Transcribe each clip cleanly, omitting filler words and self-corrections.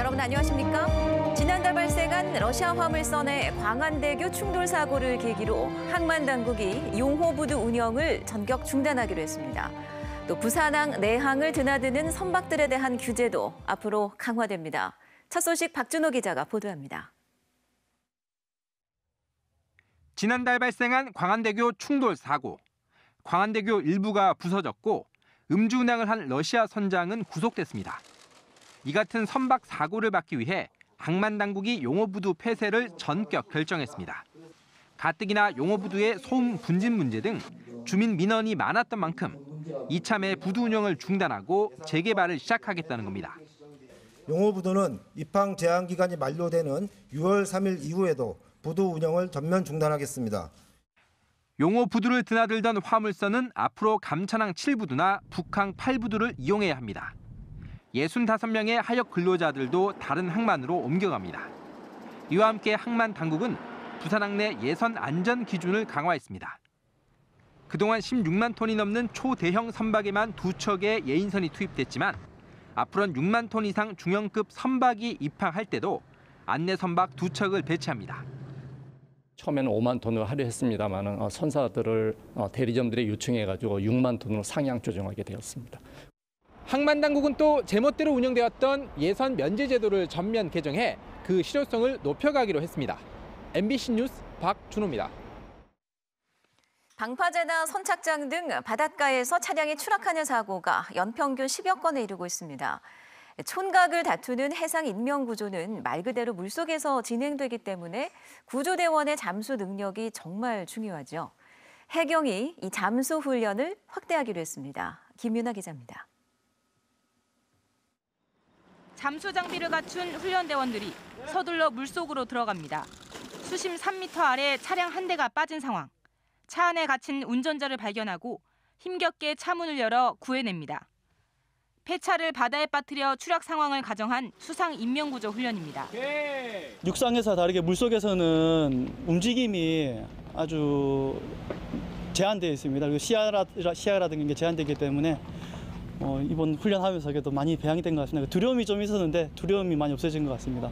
여러분 안녕하십니까? 지난달 발생한 러시아 화물선의 광안대교 충돌 사고를 계기로 항만 당국이 용호부두 운영을 전격 중단하기로 했습니다. 또 부산항 내항을 드나드는 선박들에 대한 규제도 앞으로 강화됩니다. 첫 소식 박준호 기자가 보도합니다. 지난달 발생한 광안대교 충돌 사고. 광안대교 일부가 부서졌고 음주 운항을 한 러시아 선장은 구속됐습니다. 이 같은 선박 사고를 막기 위해 항만 당국이 용호부두 폐쇄를 전격 결정했습니다. 가뜩이나 용호부두의 소음 분진 문제 등 주민 민원이 많았던 만큼 이참에 부두 운영을 중단하고 재개발을 시작하겠다는 겁니다. 용호부두는 입항 제한 기간이 만료되는 6월 3일 이후에도 부두 운영을 전면 중단하겠습니다. 용호부두를 드나들던 화물선은 앞으로 감천항 7부두나 북항 8부두를 이용해야 합니다. 65명의 하역 근로자들도 다른 항만으로 옮겨갑니다. 이와 함께 항만 당국은 부산항 내 예선 안전 기준을 강화했습니다. 그동안 16만 톤이 넘는 초대형 선박에만 2척의 예인선이 투입됐지만 앞으로는 6만 톤 이상 중형급 선박이 입항할 때도 안내 선박 2척을 배치합니다. 처음에는 5만 톤을 하려 했습니다만 선사들을 대리점들에 요청해가지고 6만 톤으로 상향 조정하게 되었습니다. 항만 당국은 또 제멋대로 운영되었던 예선 면제 제도를 전면 개정해 그 실효성을 높여가기로 했습니다. MBC 뉴스 박준호입니다. 방파제나 선착장 등 바닷가에서 차량이 추락하는 사고가 연평균 10여 건에 이르고 있습니다. 촌각을 다투는 해상 인명 구조는 말 그대로 물속에서 진행되기 때문에 구조대원의 잠수 능력이 정말 중요하죠. 해경이 이 잠수 훈련을 확대하기로 했습니다. 김윤아 기자입니다. 잠수 장비를 갖춘 훈련대원들이 서둘러 물속으로 들어갑니다. 수심 3m 아래 차량 한 대가 빠진 상황. 차 안에 갇힌 운전자를 발견하고 힘겹게 차 문을 열어 구해냅니다. 폐차를 바다에 빠뜨려 추락 상황을 가정한 수상 인명구조 훈련입니다. 육상에서 다르게 물속에서는 움직임이 아주 제한되어 있습니다. 그리고 시야라든가 제한되기 때문에 이번 훈련하면서 그래도 많이 배양이 된 것 같습니다. 두려움이 좀 있었는데 두려움이 많이 없어진 것 같습니다.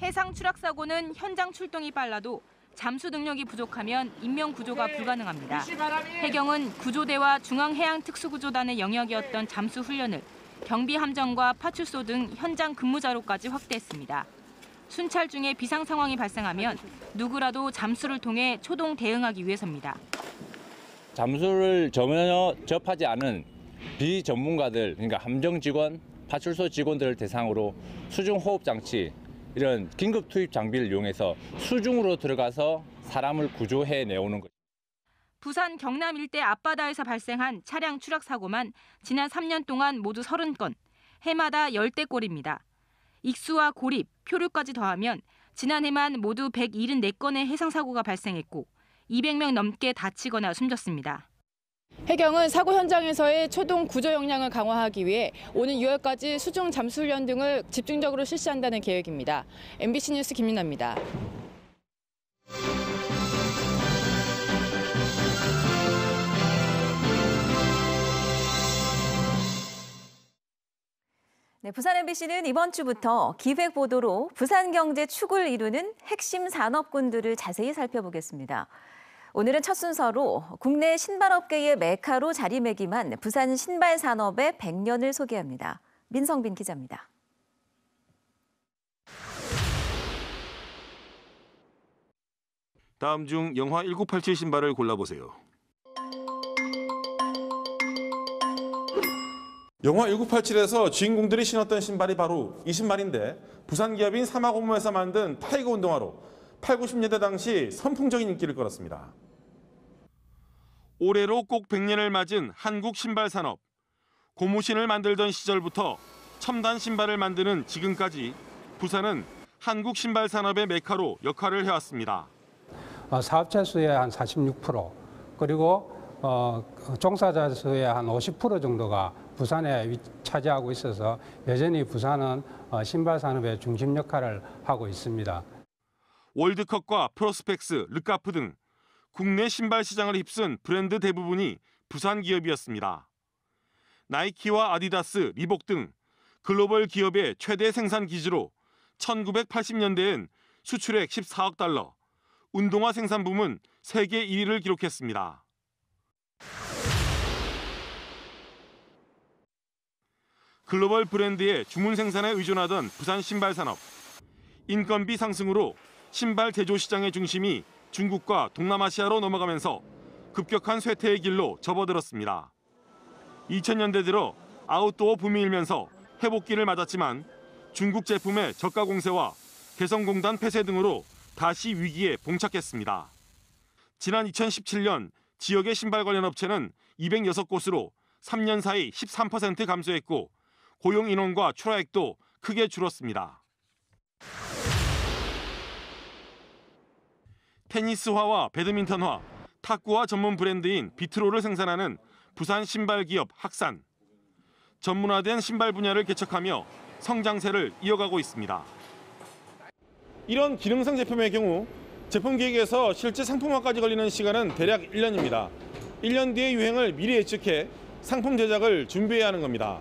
해상 추락 사고는 현장 출동이 빨라도 잠수 능력이 부족하면 인명 구조가 불가능합니다. 해경은 구조대와 중앙해양특수구조단의 영역이었던 잠수 훈련을 경비함정과 파출소 등 현장 근무자로까지 확대했습니다. 순찰 중에 비상 상황이 발생하면 누구라도 잠수를 통해 초동 대응하기 위해서입니다. 잠수를 전혀 접하지 않은 비전문가들, 그러니까 함정 직원, 파출소 직원들을 대상으로 수중 호흡 장치, 이런 긴급 투입 장비를 이용해서 수중으로 들어가서 사람을 구조해 내오는 것. 부산 경남 일대 앞바다에서 발생한 차량 추락 사고만 지난 3년 동안 모두 30건, 해마다 10대꼴입니다. 익수와 고립, 표류까지 더하면 지난해만 모두 174건의 해상 사고가 발생했고 200명 넘게 다치거나 숨졌습니다. 해경은 사고 현장에서의 초동 구조 역량을 강화하기 위해 오는 6월까지 수중 잠수 훈련 등을 집중적으로 실시한다는 계획입니다. MBC 뉴스 김윤아입니다. 네, 부산 MBC는 이번 주부터 기획보도로 부산 경제 축을 이루는 핵심 산업군들을 자세히 살펴보겠습니다. 오늘은 첫 순서로 국내 신발업계의 메카로 자리매김한 부산 신발 산업의 100년을 소개합니다. 민성빈 기자입니다. 다음 중 영화 1987 신발을 골라보세요. 영화 1987에서 주인공들이 신었던 신발이 바로 이 신발인데 부산 기업인 사마고무에서 만든 타이거 운동화로 8, 90년대 당시 선풍적인 인기를 끌었습니다. 올해로 꼭 100년을 맞은 한국 신발 산업. 고무신을 만들던 시절부터 첨단 신발을 만드는 지금까지 부산은 한국 신발 산업의 메카로 역할을 해왔습니다. 사업자 수의 한 46%, 그리고 종사자 수의 한 50% 정도가 부산에 차지하고 있어서 여전히 부산은 신발 산업의 중심 역할을 하고 있습니다. 월드컵과 프로스펙스, 르카프 등 국내 신발 시장을 휩쓴 브랜드 대부분이 부산 기업이었습니다. 나이키와 아디다스, 리복 등 글로벌 기업의 최대 생산 기지로 1980년대엔 수출액 14억 달러, 운동화 생산 부문 세계 1위를 기록했습니다. 글로벌 브랜드의 주문 생산에 의존하던 부산 신발 산업. 인건비 상승으로 신발 제조 시장의 중심이 중국과 동남아시아로 넘어가면서 급격한 쇠퇴의 길로 접어들었습니다. 2000년대 들어 아웃도어 붐이 일면서 회복기를 맞았지만 중국 제품의 저가 공세와 개성공단 폐쇄 등으로 다시 위기에 봉착했습니다. 지난 2017년 지역의 신발 관련 업체는 206곳으로 3년 사이 13% 감소했고 고용 인원과 출하액도 크게 줄었습니다. 테니스화와 배드민턴화, 탁구화 전문 브랜드인 비트로를 생산하는 부산 신발 기업 학산. 전문화된 신발 분야를 개척하며 성장세를 이어가고 있습니다. 이런 기능성 제품의 경우 제품 기획에서 실제 상품화까지 걸리는 시간은 대략 1년입니다. 1년 뒤의 유행을 미리 예측해 상품 제작을 준비해야 하는 겁니다.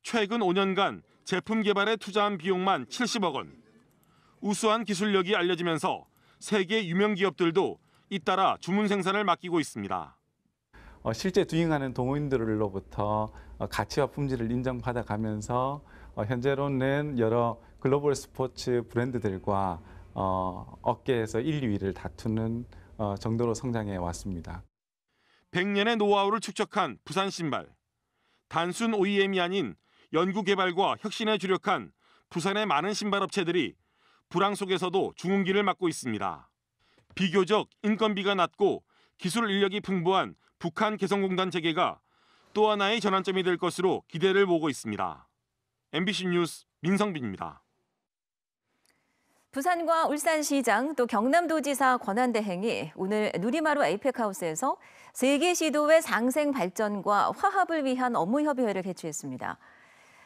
최근 5년간 제품 개발에 투자한 비용만 70억 원. 우수한 기술력이 알려지면서 세계 유명 기업들도 잇따라 주문 생산을 맡기고 있습니다. 실제 투입하는 동호인들로부터 가치와 품질을 인정받아가면서 현재로는 여러 글로벌 스포츠 브랜드들과 업계에서 1, 2위를 다투는 정도로 성장해 왔습니다. 100년의 노하우를 축적한 부산 신발. 단순 OEM이 아닌 연구개발과 혁신에 주력한 부산의 많은 신발 업체들이 불황 속에서도 중흥기를 맡고 있습니다. 비교적 인건비가 낮고 기술 인력이 풍부한 북한 개성공단 재개가 또 하나의 전환점이 될 것으로 기대를 모으고 있습니다. MBC 뉴스 민성빈입니다. 부산과 울산시장 또 경남도지사 권한대행이 오늘 누리마루 에이펙하우스에서 세계 시도의 상생 발전과 화합을 위한 업무 협의회를 개최했습니다.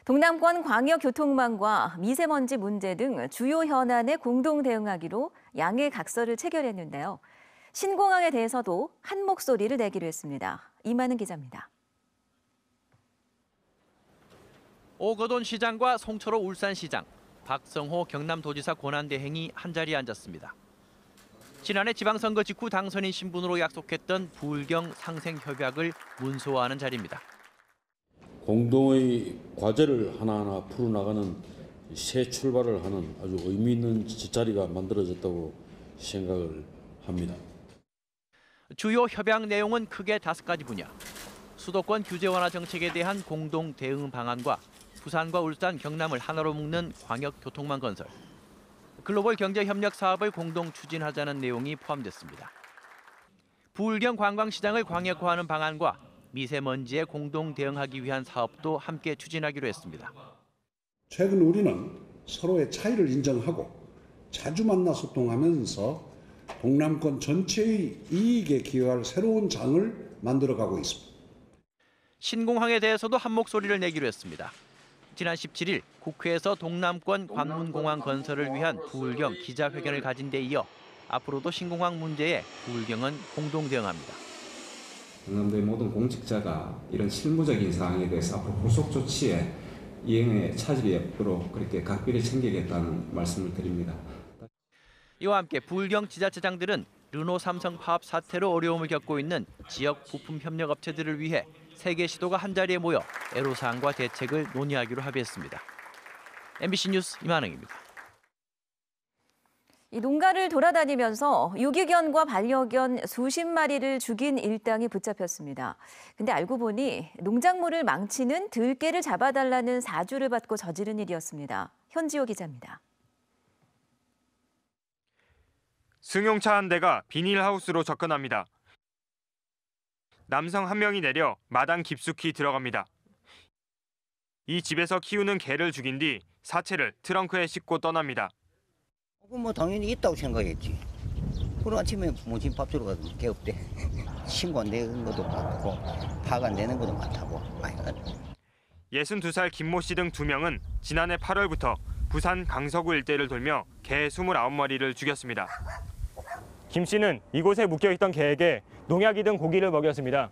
동남권 광역교통망과 미세먼지 문제 등 주요 현안에 공동 대응하기로 양해 각서를 체결했는데요. 신공항에 대해서도 한 목소리를 내기로 했습니다. 이만은 기자입니다. 오거돈 시장과 송철호 울산시장, 박성호 경남도지사 권한대행이 한자리에 앉았습니다. 지난해 지방선거 직후 당선인 신분으로 약속했던 부울경 상생협약을 문소화하는 자리입니다. 공동의 과제를 하나하나 풀어나가는 새 출발을 하는 아주 의미 있는 자리가 만들어졌다고 생각을 합니다. 주요 협약 내용은 크게 5가지 분야. 수도권 규제 완화 정책에 대한 공동 대응 방안과 부산과 울산, 경남을 하나로 묶는 광역교통망 건설, 글로벌 경제 협력 사업을 공동 추진하자는 내용이 포함됐습니다. 부울경 관광시장을 광역화하는 방안과 미세먼지에 공동 대응하기 위한 사업도 함께 추진하기로 했습니다. 최근 우리는 서로의 차이를 인정하고 자주 만나 소통하면서 동남권 전체의 이익에 기여할 새로운 장을 만들어가고 있습니다. 신공항에 대해서도 한 목소리를 내기로 했습니다. 지난 17일 국회에서 동남권 관문공항 건설을 위한 부울경 기자회견을 가진 데 이어 앞으로도 신공항 문제에 부울경은 공동 대응합니다. 경남도의 모든 공직자가 이런 실무적인 사항에 대해서 앞으로 후속 조치에 이행에 차질이 없도록 그렇게 각별히 챙기겠다는 말씀을 드립니다. 이와 함께 부울경 지자체장들은 르노 삼성 파업 사태로 어려움을 겪고 있는 지역 부품 협력 업체들을 위해 세계 시도가 한자리에 모여 애로사항과 대책을 논의하기로 합의했습니다. MBC 뉴스 이만흥입니다. 이 농가를 돌아다니면서 유기견과 반려견 수십 마리를 죽인 일당이 붙잡혔습니다. 근데 알고 보니 농작물을 망치는 들개를 잡아달라는 사주를 받고 저지른 일이었습니다. 현지호 기자입니다. 승용차 한 대가 비닐하우스로 접근합니다. 남성 한 명이 내려 마당 깊숙이 들어갑니다. 이 집에서 키우는 개를 죽인 뒤 사체를 트렁크에 싣고 떠납니다. 뭐 당연히 있다고 생각했지. 그리고 아침에 부모님 밥 주러 가서 개 없대. 신고 안 되는 것도 많고 파가 안 되는 것도 많다고 많이 가지고. 62살 김모 씨 등 2명은 지난해 8월부터 부산 강서구 일대를 돌며 개 29마리를 죽였습니다. 김 씨는 이곳에 묵혀있던 개에게 농약이 든 고기를 먹였습니다.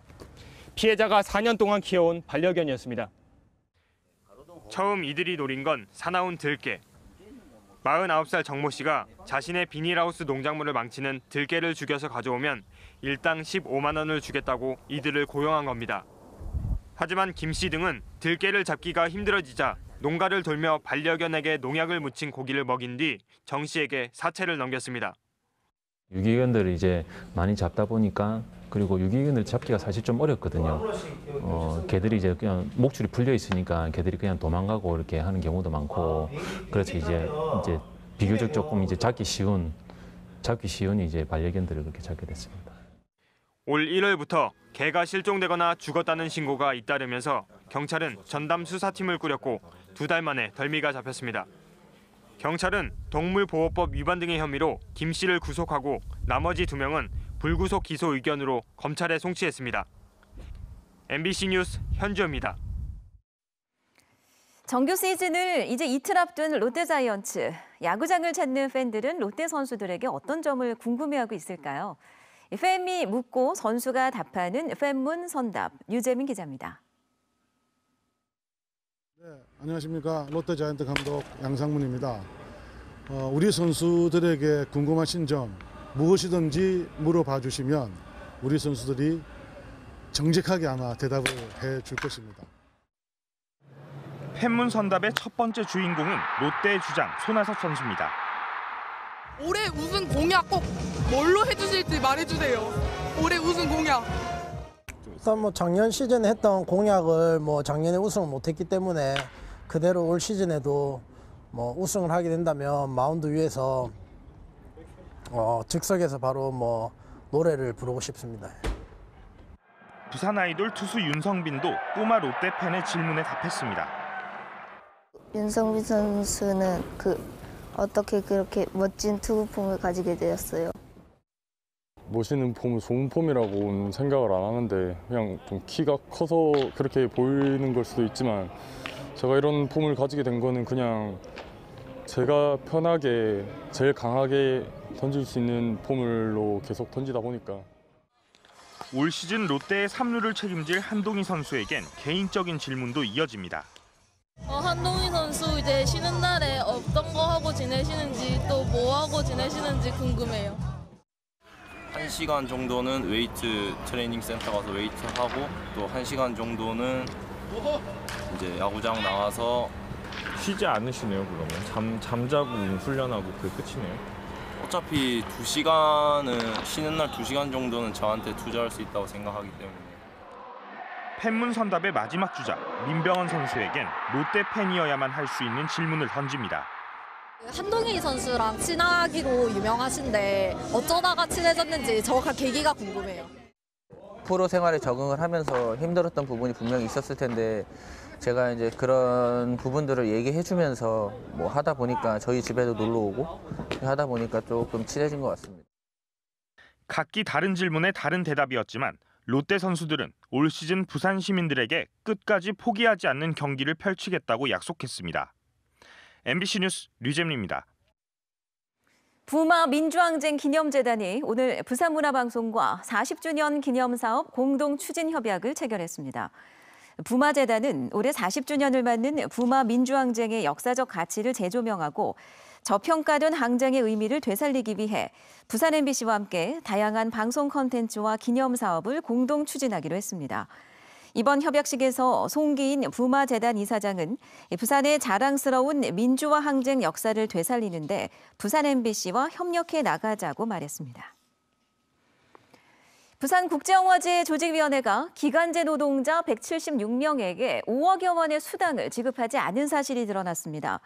피해자가 4년 동안 키워온 반려견이었습니다. 처음 이들이 노린 건 사나운 들깨. 49살 정모 씨가 자신의 비닐하우스 농작물을 망치는 들깨를 죽여서 가져오면 일당 15만 원을 주겠다고 이들을 고용한 겁니다. 하지만 김 씨 등은 들깨를 잡기가 힘들어지자 농가를 돌며 반려견에게 농약을 묻힌 고기를 먹인 뒤 정 씨에게 사체를 넘겼습니다. 유기견들을 이제 많이 잡다 보니까 그리고 유기견을 잡기가 사실 좀 어렵거든요. 개들이 이제 그냥 목줄이 풀려 있으니까 개들이 그냥 도망가고 이렇게 하는 경우도 많고 그래서 이제 비교적 조금 이제 잡기 쉬운 이제 반려견들을 그렇게 잡게 됐습니다. 올 1월부터 개가 실종되거나 죽었다는 신고가 잇따르면서 경찰은 전담 수사팀을 꾸렸고 2달 만에 덜미가 잡혔습니다. 경찰은 동물보호법 위반 등의 혐의로 김 씨를 구속하고 나머지 2명은 불구속 기소 의견으로 검찰에 송치했습니다. MBC 뉴스 현주입니다. 정규 시즌을 이제 이틀 앞둔 롯데자이언츠. 야구장을 찾는 팬들은 롯데 선수들에게 어떤 점을 궁금해하고 있을까요? 팬이 묻고 선수가 답하는 팬문 선답. 유재민 기자입니다. 네, 안녕하십니까. 롯데자이언트 감독 양상문입니다. 우리 선수들에게 궁금하신 점 무엇이든지 물어봐 주시면 우리 선수들이 정직하게 아마 대답을 해줄 것입니다. 팬문 선답의 첫 번째 주인공은 롯데의 주장 손아섭 선수입니다. 올해 우승 공약 꼭 뭘로 해주실지 말해주세요. 올해 우승 공약. 일단 작년 시즌에 했던 공약을 작년에 우승을 못했기 때문에 그대로 올 시즌에도 우승을 하게 된다면 마운드 위에서 즉석에서 바로 노래를 부르고 싶습니다. 부산 아이돌 투수 윤성빈도 꼬마 롯데 팬의 질문에 답했습니다. 윤성빈 선수는 어떻게 그렇게 멋진 투구폼을 가지게 되었어요? 멋있는 폼은 좋은 폼이라고는 생각을 안 하는데 그냥 좀 키가 커서 그렇게 보이는 걸 수도 있지만 제가 이런 폼을 가지게 된 거는 그냥 제가 편하게 제일 강하게 던질 수 있는 폼으로 계속 던지다 보니까. 올 시즌 롯데의 3루를 책임질 한동희 선수에겐 개인적인 질문도 이어집니다. 한동희 선수 이제 쉬는 날에 어떤 거 하고 지내시는지 또 뭐 하고 지내시는지 궁금해요. 1시간 정도는 웨이트 트레이닝 센터 가서 웨이트 하고 또 1시간 정도는 이제 야구장 나가서 쉬지 않으시네요. 그러면 잠자고 훈련하고 그게 끝이네요. 어차피 2시간은 쉬는 날 2시간 정도는 저한테 투자할 수 있다고 생각하기 때문에. 팬문 선답의 마지막 주자 민병헌 선수에겐 롯데 팬이어야만 할 수 있는 질문을 던집니다. 한동희 선수랑 친하기로 유명하신데 어쩌다가 친해졌는지 정확한 계기가 궁금해요. 프로 생활에 적응을 하면서 힘들었던 부분이 분명히 있었을 텐데 제가 이제 그런 부분들을 얘기해주면서 하다 보니까 저희 집에도 놀러 오고 하다 보니까 조금 친해진 것 같습니다. 각기 다른 질문에 다른 대답이었지만 롯데 선수들은 올 시즌 부산 시민들에게 끝까지 포기하지 않는 경기를 펼치겠다고 약속했습니다. MBC 뉴스 류재민입니다. 부마 민주항쟁 기념재단이 오늘 부산문화방송과 40주년 기념사업 공동 추진 협약을 체결했습니다. 부마재단은 올해 40주년을 맞는 부마 민주항쟁의 역사적 가치를 재조명하고 저평가된 항쟁의 의미를 되살리기 위해 부산 MBC와 함께 다양한 방송 콘텐츠와 기념 사업을 공동 추진하기로 했습니다. 이번 협약식에서 송기인 부마재단 이사장은 부산의 자랑스러운 민주화 항쟁 역사를 되살리는데 부산 MBC와 협력해 나가자고 말했습니다. 부산국제영화제 조직위원회가 기간제 노동자 176명에게 5억여 원의 수당을 지급하지 않은 사실이 드러났습니다.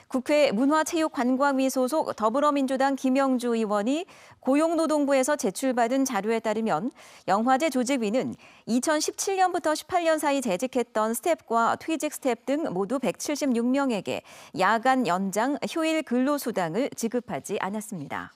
국회 문화체육관광위 소속 더불어민주당 김영주 의원이 고용노동부에서 제출받은 자료에 따르면 영화제 조직위는 2017년부터 18년 사이 재직했던 스텝과 퇴직 스텝 등 모두 176명에게 야간 연장 휴일 근로수당을 지급하지 않았습니다.